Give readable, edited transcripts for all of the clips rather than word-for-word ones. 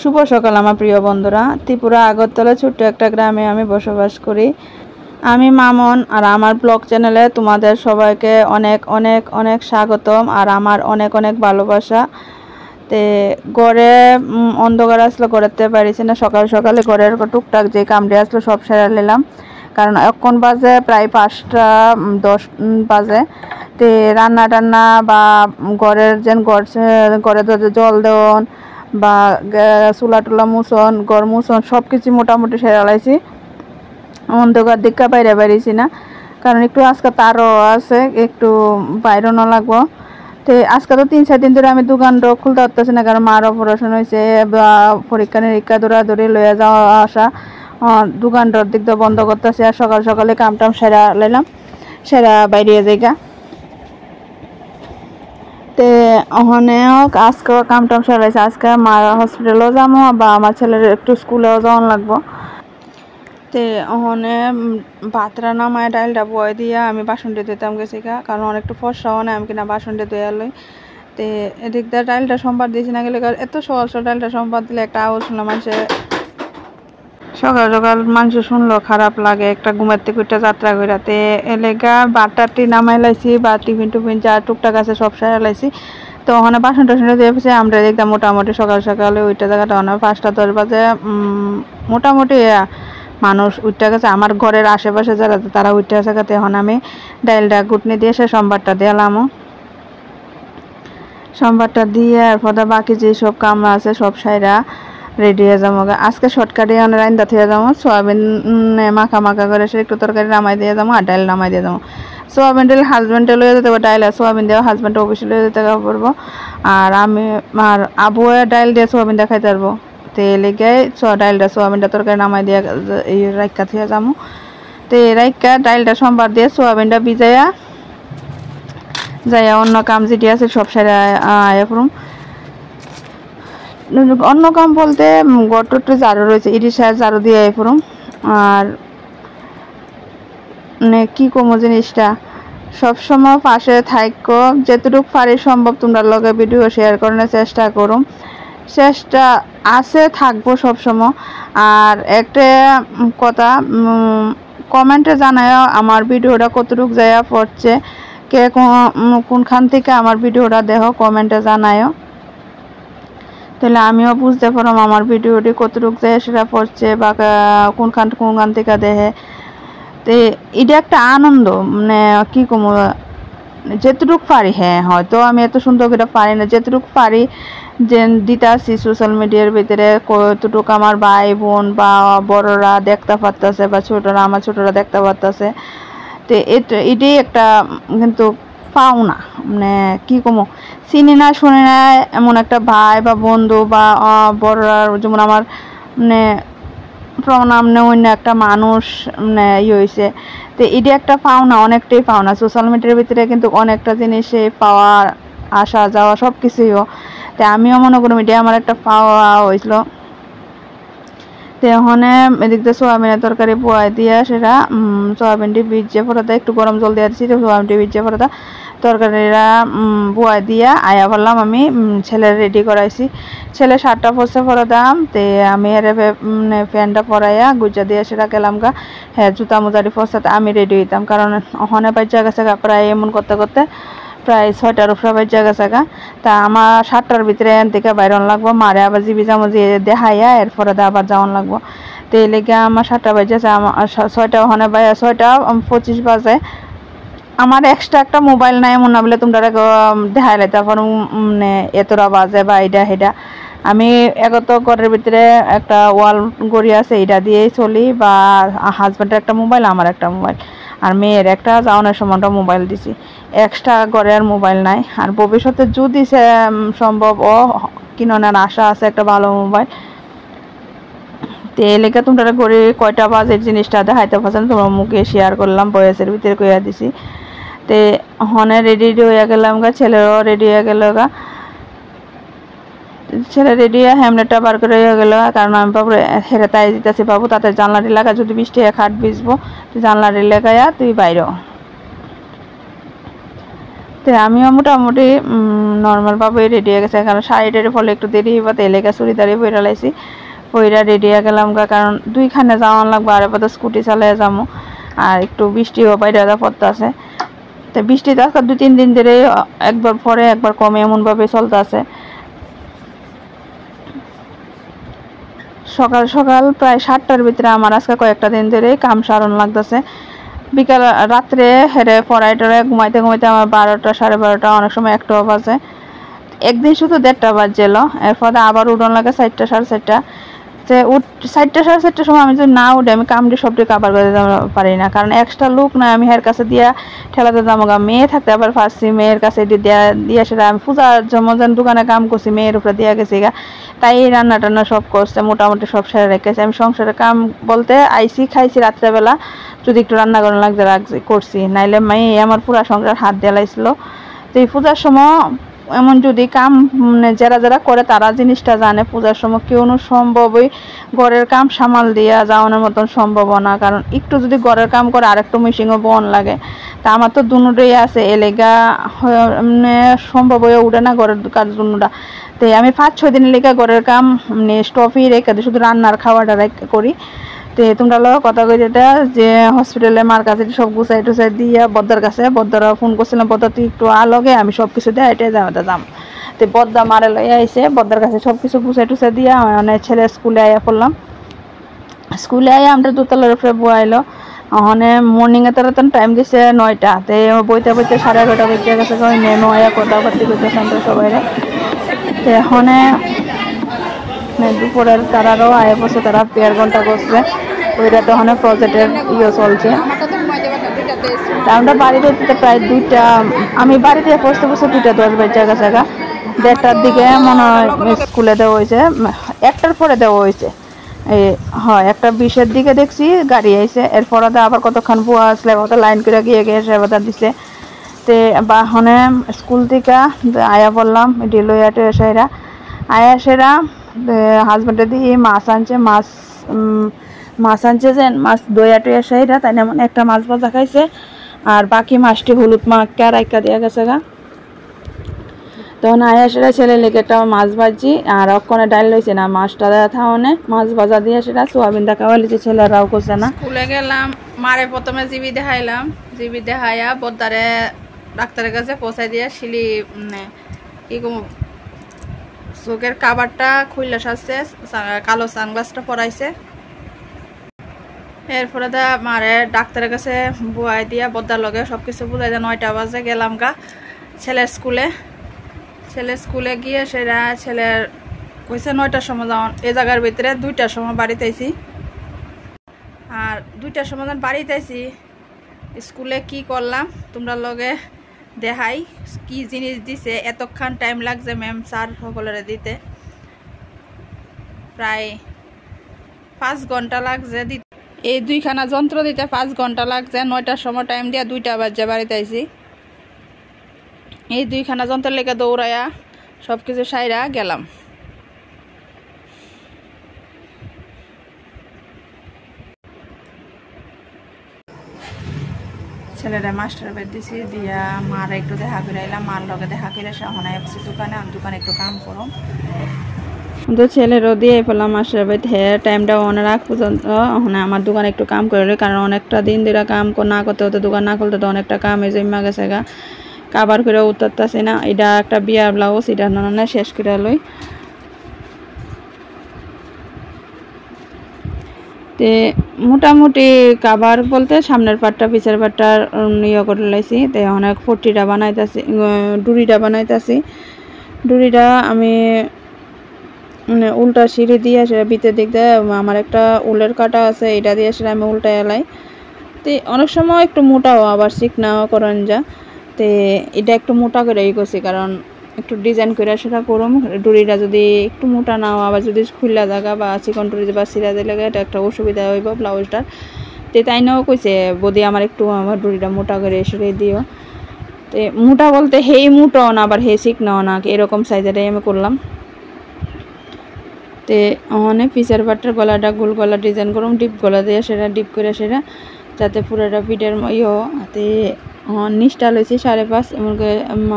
শুভ সকাল আমার প্রিয় বন্ধুরা। ত্রিপুরা আগরতলা ছোট্ট একটা গ্রামে আমি বসবাস করি। আমি মামন, আর আমার ব্লগ চ্যানেলে তোমাদের সবাইকে অনেক অনেক অনেক স্বাগতম আর আমার অনেক অনেক ভালোবাসা। তে ঘরে অন্ধকার আসলো, ঘরেতে পারিছি না। সকাল সকালে ঘরের টুকটাক যে কামড়ে আসলো সব সেরে নিলাম, কারণ এখন বাজে প্রায় 5টা 10 বাজে। তে রান্না টান্না বা ঘরের যেন ঘরে জল দেওয়ন বা চুলা টুলা মুছন, ঘর মুছন সব কিছু মোটামুটি সেরে লাইছি। অন্ধকার দিকা বাইরে বেরিয়েছি না, কারণ একটু আজকে তারও আছে, একটু বাইরও লাগবো। তো আজকে তো 3-4 দিন ধরে আমি দোকানটা খুলতে পারতেছি না, কারণ মার অপারেশন হয়েছে বা পরীক্ষা নিরীক্ষা দৌড়াদৌড়ি লইয়া যাওয়া আসা, দোকানটার দিক দিয়ে বন্ধ করতেছি। আর সকাল সকালে কামটাম সেরা লাইলাম, সেরা বাইরে জায়গা। তে ওখানেও আজকে কামটাম সেরাইছে। আজকে মার হসপিটালেও যাবো বা আমার ছেলের একটু স্কুলেও যাওয়ান লাগবো। তে ওখানে ভাত রান্না মায়ের ডালটা বয়ে দিয়া আমি বাসনটা দিতাম গেছি গা, কারণ অনেকটা ফর্সাও না আমি কিনা বাসনটা ধুয়ে লই। তে এদিক দিয়ে ডালটা সোমবার দিয়েছি না গেলে, এত সহজ ডালটা সোমবার দিলে একটা আওয়াজ শুনলো মানুষের, সকাল সকাল মানুষ শুনলো খারাপ লাগে, একটা ঘুমের থেকে উঠে যাত্রা কইরাতে এলাকা বাটারটি নামাই লাইছি বা টিফিন টুফিন যা টুকটাক আছে সব সারা লাইছি। তো ওখানে বাসন টাসনটা দিয়ে পেয়েছি আমরা দেখতাম মোটামুটি সকাল সকালে ওইটা জায়গাটা অনেক 5টা 10 বাজে মোটামুটি মানুষ উঠতে গেছে। আমার ঘরের আশেপাশে যারা তারা উঠতে গেছে। এখন আমি ডাইলটা গুটনি দিয়ে সে সোমবারটা দিলাম, সোমবারটা দিয়ে আর পরে বাকি যে সব কাম আছে সব সাইরা রেডি হয়ে যাবো। আজকে শর্টকাটে রান্দা থেকে যাবো, সোয়াবিন মাখা মাখা করে সে একটু তরকারি নামাই দিয়ে যাবো আর ডাইল নামাই দিয়ে যাবো। সোয়াবিন ডাইল হাজব্যান্ডে লয়ে যেতে পারবো, ডাইল আর সোয়াবিন দিয়ে হাজব্যান্ড অফিসে লয়ে যেতে পারবো, আর আমি আর আবুয়ে ডাইল দিয়ে সোয়াবিন দিয়ে খাইতে পারবো। তো লেগে ডাইলটা সোয়াবিনটা তরকারি নামাই দিয়ে এই রাইকা থেকে যাবো। তো রাইকা ডাইলটা সোমবার দিয়ে সোয়াবিনটা ভিজাইয়া যাইয়া অন্য কাম যেটি আছে সব সারা আয়া পড়ুম। অন্য কাম বলতে গটরটা ঝাড়ু রয়েছে, ইরিশার ঝাড়ু দিয়ে আয় পড়ুম। আর মানে কি কমো জিনিসটা সবসময় পাশে থাকো, যেটুকু পারি সম্ভব তোমরা লগে ভিডিও শেয়ার করার চেষ্টা করুম, চেষ্টা আছে থাকবো সবসময়। আর একটা কথা কমেন্টে জানায় আমার ভিডিওটা কতটুকু যাইয়া পড়ছে, কে কোনখান থেকে আমার ভিডিওটা দেখো কমেন্টে জানায়, তাহলে আমিও বুঝতে পারলাম আমার ভিডিওটি কতটুকু যায় সেটা পড়ছে বা কোনখান থেকে দেখে। তো এটা একটা আনন্দ, মানে কি কম যেটুকু পারি। হ্যাঁ হয়তো আমি এত সুন্দর করে পারি না, যেটুকু পারি যে দিতে আসছি সোশ্যাল মিডিয়ার ভিতরে, কতটুকু আমার ভাই বোন বা বড়রা দেখতে পারতেছে বা ছোটরা আমার ছোটরা দেখতে পারতেছে। তো এটাই একটা কিন্তু পাওনা, মানে কি কমো চিনি না শুনি না এমন একটা ভাই বা বন্ধু বা বড়রা, যেমন আমার মানে প্রণাম অন্য একটা মানুষ মানে হয়েছে। তো এটা একটা পাওনা, অনেকটাই পাওনা। সোশ্যাল মিডিয়ার ভিতরে কিন্তু অনেকটা জিনিসে পাওয়া আসা যাওয়া সব কিছুইও, তো আমিও মনে করি এটা আমার একটা পাওয়া হয়েছিল। তো ওখানে এদিক দিয়ে সোয়াবিনের তরকারি পোয়াই দিয়া সেটা সোয়াবিনটি ভিজে ফোটাতে একটু গরম জল দিয়ে দিচ্ছি, সোয়াবিনটি ভিজে ফোটাতে তরকারিরা পোয়াই দিয়া আয়া বললাম আমি ছেলের রেডি করাইছি। ছেলে 7টা পড়ছে ফোটাতাম, তে আমি এর প্যান্টটা পরাইয়া গুজা দিয়ে সেটা গেলাম গা। হ্যাঁ জুতা মোজারি পড়ছে আমি রেডি হইতাম, কারণ ওখানে বাচ্চা গেছে গা প্রায় এমন করতে করতে প্রায় 6টার উপরে বাচ্চা গেছে গা। তা আমার 7টার ভিতরে এন থেকে বাইরন লাগবো, মারে আবার জিবি জামজি দেখাইয়া এরপরে আবার যাওয়ান লাগবো। তো এই লেগে আমার 7টা বাজেছে, আমার 6টা ওখানে 6টা 25 বাজে। আমার এক্সট্রা একটা মোবাইল নাই এমন না বলে তোমরা দেখাই লাই তারপর মানে এতটা বাজে বা এটা সেটা। আমি একত ঘরের ভিতরে একটা ওয়াল গড়ি আছে, এটা দিয়েই চলি, বা হাজব্যান্ডের একটা মোবাইল আমার একটা মোবাইল আর মেয়ের একটা যাওয়ানোর সময়টা মোবাইল দিছি, এক্সট্রা ঘরে আর মোবাইল নাই। আর ভবিষ্যতে যদি সে সম্ভব ও কিনার আশা আছে একটা ভালো মোবাইল। তো এই লেগে তোমরা ঘরে কয়টা বাজের জিনিসটা দেখাইতে পারছেন তোমার মুখে শেয়ার করলাম, বয়সের ভিতরে কইয়া দিছি। তো হনে রেডি হয়ে গেলাম গা, ছেলেরও রেডি হয়ে গেল গা। ছেলে রেডি হয়ে হেমলেটটা বার করে হয়ে গেল, কারণ আমি বাবু হেরে তাই দিতেছি, বাবু তাতে জানলাটি লাগা, যদি বৃষ্টি খাট ভিজবো তুই জানলাটি লাগাইয়া তুই বাইরেও। তো আমিও মোটামুটি নর্মালভাবে রেডি হয়ে গেছে, কারণ শাড়িটার ফলে একটু দেরি হইবা, তেলে গা চুড়িদারি পইরা লাইছি, পইরা রেডি হয়ে গেলাম গা, কারণ দুইখানে যাওয়ান লাগবে, আর এবার স্কুটি চালিয়ে যাবো, আর একটু বৃষ্টিও বাইরে পড়তে আছে। তো বৃষ্টিতে আজকে 2-3 দিন ধরে একবার পরে একবার কমে এমনভাবে চলতে আছে। সকাল সকাল প্রায় 7টার ভিতরে আমার আজকে কয়েকটা দিন ধরে কাম সারণ লাগতেছে। বিকাল রাত্রে হেরে পড়াই টড়াই ঘুমাইতে ঘুমাইতে আমার 12টা 12:30 অনেক সময় 1টাও বাজে। একদিন শুধু 1:30 বাজছিল, এরপরে আবার উঠন লাগে 4টা 4:30। যে 4টা 4:30 সময় আমি যদি না উঠে আমি কামটি সবটি কাবার করে পারি না, কারণ এক্সট্রা লোক না আমি হের কাছে দিয়া ঠেলাতে যাবো গা। মেয়ে থাকতে আবার ফার্সি মেয়ের কাছে দিয়া সেটা আমি পূজার জমজন দোকানে কাম করছি, মেয়ের উপরে দিয়া গেছি গা, তাই রান্না টান্না সব করছে, মোটামুটি সব সেরে রেখেছে। আমি সংসারের কাম বলতে আইসি খাইছি রাত্রেবেলা, যদি একটু রান্না করানো লাগছে করছি, নাইলে মেয়ে আমার পুরা সংসার হাত দিয়ে লাইছিল। তো এই পূজার সময় এমন যদি কাম যারা যারা করে তারা জিনিসটা জানে, পূজার সময় কেউ সম্ভবই ঘরের কাম সামাল দিয়া যাওয়ানোর মতন সম্ভব না, কারণ একটু যদি ঘরের কাম করে আরেকটু মেশিনও বন লাগে। তা আমার তো দুটোই আছে, এলেগা সম্ভব হয়ে উঠে না ঘরের কাজ দুটা। তো আমি 5-6 দিনের লেগে ঘরের কাম স্টপই রেখে দিই, শুধু রান্নার খাওয়াটা করি। তো তোমরা লোক কথা কই যেটা যে হসপিটালে মার কাছে সব গুছাই টুছাই দিয়া বদ্দার কাছে, বদ্দারা ফোন করছিলাম, বদ্দা তুই একটু আলগে আমি সব কিছু দিয়ে এটাই যাম। তো বদ্দা মারে লইয়া আইসে, বদ্দার কাছে সব কিছু গুছাই টুছাই দিয়া মানে ছেলে স্কুলে আইয়া পড়লাম। স্কুলে আইয়া আমরা দোতলার উপরে বয়াইলো, ওখানে মর্নিংয়ে তারা টাইম দিছে 9টা, তো বইতে বইতে 11:30 বেজে গেছে, মেমো আইয়া কথাবার্তি করতেছে আমরা সবাই। তো এখানে দুপুরের তারারও আয় পড়ছে, তারা 1.5 ঘন্টা করছে, ওইটা তো ওখানে প্রজেক্টের চলছে। আমরা বাড়িতে প্রায় 2টা, আমি বাড়িতে পৌঁছতে 2:10 বেজে গেছে গা। 1:30টার দিকে মনে হয় স্কুলে দেওয়া হয়েছে, 1টার পরে দেওয়া হয়েছে। হয় 1:20-এর দিকে দেখছি গাড়ি আইছে, এরপর আবার কতক্ষণ বুয়া আসলে লাইন করে গিয়ে সেবা দিছে। তে বাহনে স্কুল থেকে আয়া বললাম ডিলোয়াটে এসেরা আয়া সেরা হাজব্যান্ডে দিয়ে মাছ আনছে, মাছ আনছে যে মাছ দইয়াটে এসেরা, তাই না একটা মাছ ভাজা খাইছে, আর বাকি মাছটি হলুদ মাখা রাইকা দিয়া গেছে গা। তখন আয়া সেটা ছেলে লেগে একটা মাছ ভাজি, আর অক্ষণে ডাল লইছে না, মাছটা থাওনে মাছ ভাজা দিয়ে সেটা সোয়াবিন দেখা হয়েছে, ছেলেরাও করছে না। স্কুলে গেলাম, মারে প্রথমে জিবি দেখাইলাম, জিবি দেখাইয়া বদ্দারে ডাক্তারের কাছে পৌঁছাই দিয়ে শিলি কি চোখের কাবারটা খুললে সাজছে, কালো সানগ্লাসটা পরাইছে। এরপরে মারে ডাক্তারের কাছে বুয়াই দিয়া বদ্দার লগে সবকিছু বুঝাই দিয়ে 9টা বাজে গেলাম গা ছেলের স্কুলে। ছেলে স্কুলে গিয়ে সেটা ছেলের কইছে 9টার সময় যাওয়ান, এ জায়গার ভিতরে 2টার সময় বাড়িতে আইছি। আর 2টার সময় যখন বাড়িতে আইছি, স্কুলে কি করলাম তোমরা লগে দেখাই, কি জিনিস দিছে, এতক্ষণ টাইম লাগছে ম্যাম স্যার সকলের দিতে, প্রায় 5 ঘন্টা লাগছে দিতে। এই 2খানা যন্ত্র দিতে 5 ঘন্টা লাগছে, 9টার সময় টাইম দিয়া 2টা বাজে বাড়িতে আইছি। এই 2খানা যন্ত্রের লেগে দৌড়াইয়া সব কিছু সাইরা গেলাম। ছেলেরা মাস্টার বের দিছি দিয়া মার একটু দেখা করে আইলাম, মার লগে দেখা করে সহনা আসছি দোকানে, আমি দোকানে একটু কাম করো। তো ছেলেরও দিয়ে ফেলাম মাস্টার বের, হ্যাঁ টাইমটা অনেক রাখ পর্যন্ত ওখানে আমার দোকানে একটু কাম করে, কারণ অনেকটা দিন ধরে কাম না করতে হতো, দোকান না খুলতে তো অনেকটা কাম এই জমা গেছে গা, কাবার করে উঠতেছি না। এটা একটা বিয়ার ব্লাউজ, এটা না শেষ করে লই। তে মোটামুটি কাবার বলতে সামনের পাটটা পিছের পাটটা ইয়ে করে লাইছি। তো অনেক 40টা বানাইতেছি, ডুরিটা বানাইতেছি। ডুরিটা আমি মানে উল্টা সিঁড়ি দিয়ে সেটা ভিতর দিক দিয়ে আমার একটা উলের কাটা আছে, এটা দিয়ে সেটা আমি উল্টা এলাই। তো অনেক সময় একটু মোটাও আবার চিকনাও করেন যা, তো এটা একটু মোটা করে করছি, কারণ একটু ডিজাইন করে সেটা করুম। ডুরিটা যদি একটু মোটা নাও, আবার যদি খুললা জায়গা বা চিকন ডুরি বা সিরা দিলে এটা একটা অসুবিধা হইব ব্লাউজটার। তো তাই নাও কইছে বদি আমার একটু আমার ডুরিটা মোটা করে এসে দিও। তো মোটা বলতে হেই মোটাও না আবার হে চিকনাও না, এরকম সাইজেরই আমি করলাম। তো অনেক পিসের পাটের গলাটা গোল গলা ডিজাইন করুম, ডিপ গলা দিয়ে সেটা ডিপ করে সেটা যাতে পুরোটা পিঠের ইয়ে। নিচটা লইছি 5.5 এমনকি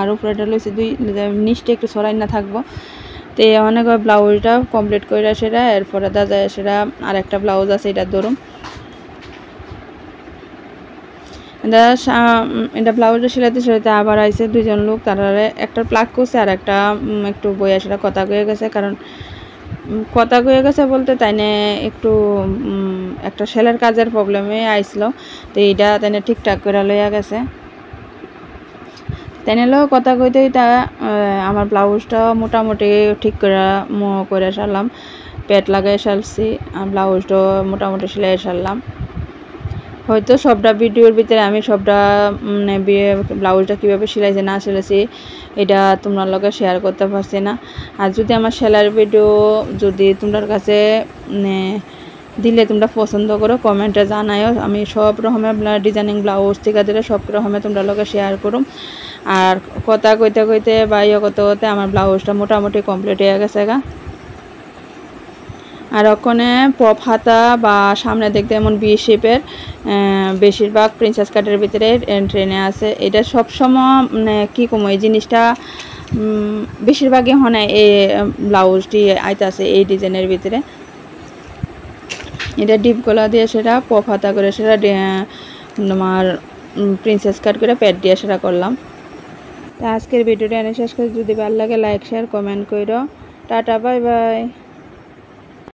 আর উপরেটা লইছি 2, নিচটা একটু সরাই না থাকবো। তো অনেক ব্লাউজটা কমপ্লিট করে সেটা এরপরে দাদা সেটা আর একটা ব্লাউজ আছে এটা ধরুন এটা ব্লাউজটা সেলাইতে আবার আইছে 2জন লোক, তারা একটা প্লাগ করছে আর একটা একটু বইয়া সেটা কথা কয়ে গেছে। কারণ কথা কয়ে গেছে বলতে তাইনে একটু একটা সেলের কাজের প্রবলেমে আইছিল, তো এইটা তাইনে ঠিকঠাক করে লইয়া গেছে। তাইনেও কথা কইতেই তা আমার ব্লাউজটা মোটামুটি ঠিক করে সারলাম, প্যাড লাগাই সারছি, ব্লাউজটা মোটামুটি সেলাই সারলাম। হয়তো সবটা ভিডিওর ভিতরে আমি সবটা ব্লাউজটা কীভাবে সেলাইছে না সেলাইছি এটা তোমার লগে শেয়ার করতে পারছি না। আর যদি আমার সেলাইয়ের ভিডিও যদি তোমার কাছে দিলে তোমরা পছন্দ করো কমেন্টে জানাইও, আমি সব রকমের ডিজাইনিং ব্লাউজ থেকে দিলে সব রকমের তোমরা লগে শেয়ার করুম। আর কথা কইতে কইতে বা করতে করতে আমার ব্লাউজটা মোটামুটি কমপ্লিট হয়ে গেছে গা। আর ওখানে পপ হাতা বা সামনে দেখতে এমন বি শেপের বেশিরভাগ প্রিন্সেস কাটের ভিতরে ট্রেনে আছে। এটা সবসময় কী কম এই জিনিসটা বেশিরভাগই হয় এই ব্লাউজটি আইতাছে এই ডিজাইনের ভিতরে। এটা ডিপ গলা দিয়ে সেটা পপ হাতা করে সেটা তোমার প্রিন্সেস কাট করে প্যাড দিয়ে সেটা করলাম। তো আজকের ভিডিওটা এনে শেষ করে, যদি ভালো লাগে লাইক শেয়ার কমেন্ট করো। Tata bye bye.